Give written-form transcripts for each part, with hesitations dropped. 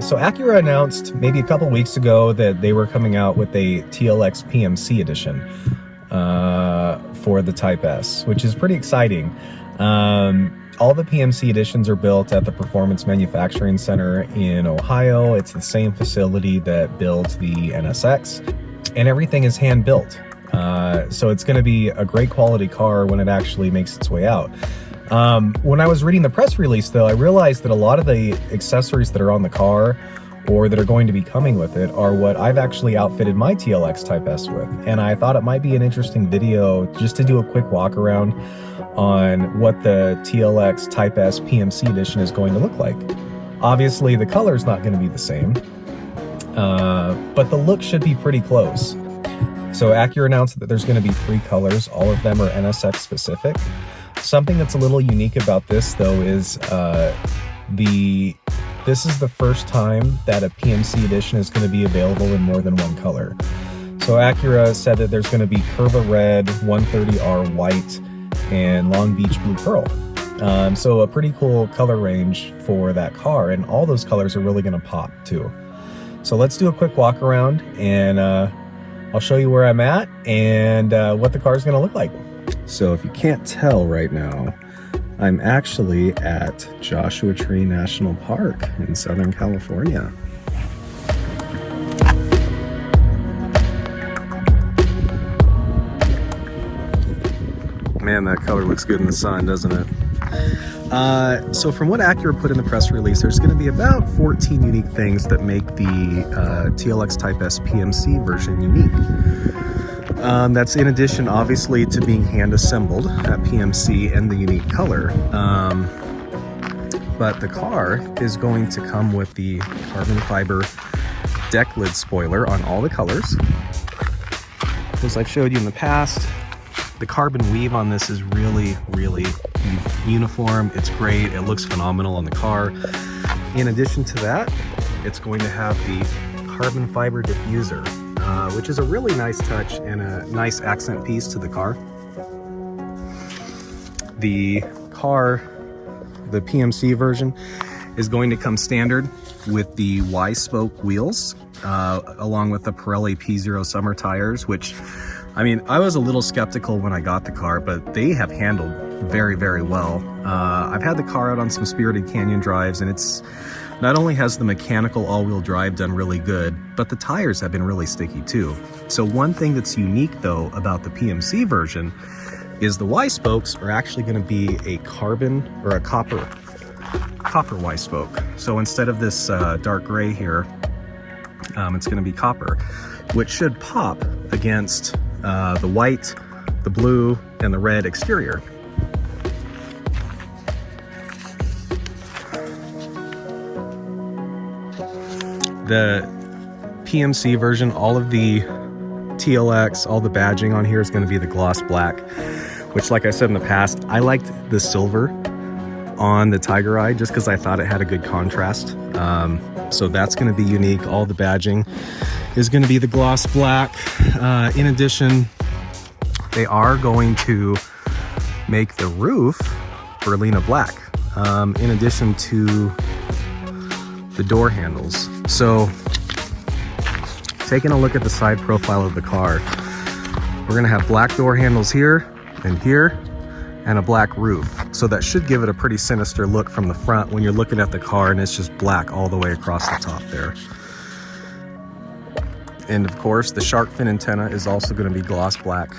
So Acura announced maybe a couple weeks ago that they were coming out with a TLX PMC Edition for the Type S, which is pretty exciting. All the PMC editions are built at the Performance Manufacturing Center in Ohio. It's the same facility that builds the NSX, and everything is hand built. So it's going to be a great quality car when it actually makes its way out. When I was reading the press release, though, I realized that a lot of the accessories that are on the car or that are going to be coming with it are what I've actually outfitted my TLX Type S with. And I thought it might be an interesting video just to do a quick walk around on what the TLX Type S PMC Edition is going to look like. Obviously, the color is not going to be the same, but the look should be pretty close. So Acura announced that there's going to be 3 colors. All of them are NSX specific. Something that's a little unique about this, though, is this is the first time that a PMC edition is going to be available in more than one color. So Acura said that there's going to be Curva Red, 130R White, and Long Beach Blue Pearl. So a pretty cool color range for that car, and all those colors are really going to pop too. So let's do a quick walk around, and I'll show you where I'm at and what the car is going to look like. So if you can't tell right now, I'm actually at Joshua Tree National Park in Southern California. Man, that color looks good in the sun, doesn't it? So from what Acura put in the press release, there's going to be about 14 unique things that make the TLX Type S PMC version unique. That's in addition, obviously, to being hand assembled at PMC and the unique color. But the car is going to come with the carbon fiber deck lid spoiler on all the colors. As I've showed you in the past, the carbon weave on this is really, really uniform. It's great. It looks phenomenal on the car. In addition to that, it's going to have the carbon fiber diffuser, which is a really nice touch and a nice accent piece to the car. The car, the PMC version, is going to come standard with the Y-spoke wheels, along with the Pirelli P0 summer tires, which, I mean, I was a little skeptical when I got the car, but they have handled very, very well. I've had the car out on some Spirited Canyon drives, and it's not only has the mechanical all-wheel drive done really good, but the tires have been really sticky too. So one thing that's unique, though, about the PMC version is the Y-spokes are actually going to be a carbon or a copper Y-spoke. So instead of this dark gray here, it's going to be copper, which should pop against the white, the blue, and the red exterior. The PMC version, all of the TLX, all the badging on here is going to be the gloss black, which, like I said in the past, I liked the silver on the Tiger Eye just because I thought it had a good contrast. So that's going to be unique. All the badging is going to be the gloss black. In addition, they are going to make the roof Berlina black, in addition to the door handles. So taking a look at the side profile of the car, we're going to have black door handles here and a black roof. So that should give it a pretty sinister look from the front when you're looking at the car and it's just black all the way across the top there. And of course, the shark fin antenna is also going to be gloss black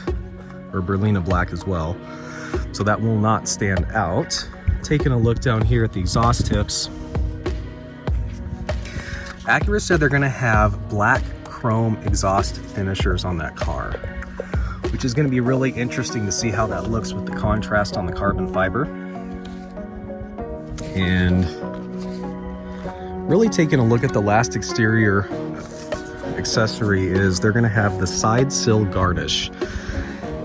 or Berlina black as well. So that will not stand out. Taking a look down here at the exhaust tips, Acura said they're going to have black chrome exhaust finishers on that car, which is going to be really interesting to see how that looks with the contrast on the carbon fiber. And really taking a look at the last exterior accessory is they're going to have the side sill garnish.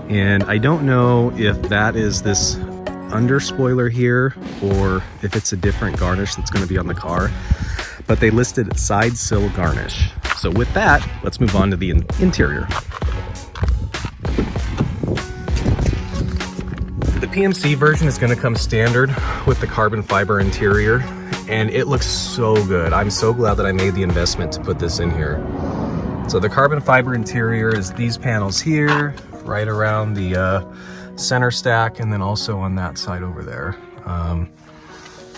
And I don't know if that is this under spoiler here or if it's a different garnish that's going to be on the car, but they listed side sill garnish. So with that, let's move on to the interior. PMC version is going to come standard with the carbon fiber interior, and it looks so good. I'm so glad that I made the investment to put this in here. So the carbon fiber interior is these panels here, right around the center stack, and then also on that side over there.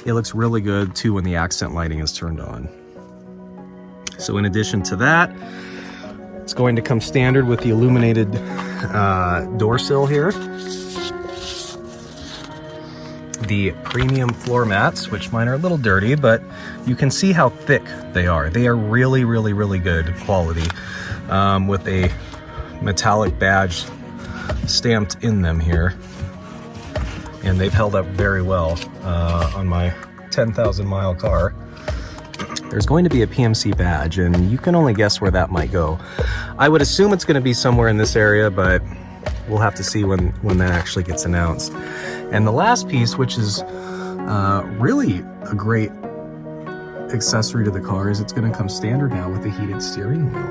It looks really good too when the accent lighting is turned on. So in addition to that, it's going to come standard with the illuminated door sill here. The premium floor mats, which mine are a little dirty, but you can see how thick they are. They are really, really, really good quality with a metallic badge stamped in them here. And they've held up very well on my 10,000 mile car. There's going to be a PMC badge, and you can only guess where that might go. I would assume it's going to be somewhere in this area, but we'll have to see when that actually gets announced. And the last piece, which is really a great accessory to the car, is it's going to come standard now with the heated steering wheel.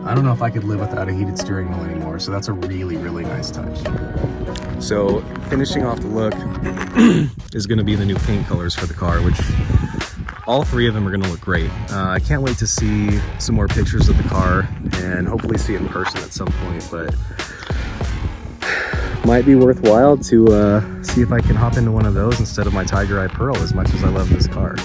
I don't know if I could live without a heated steering wheel anymore, so that's a really, really nice touch. So finishing off the look is going to be the new paint colors for the car, which all three of them are going to look great. I can't wait to see some more pictures of the car and hopefully see it in person at some point, but might be worthwhile to see if I can hop into one of those instead of my Tiger Eye Pearl, as much as I love this car.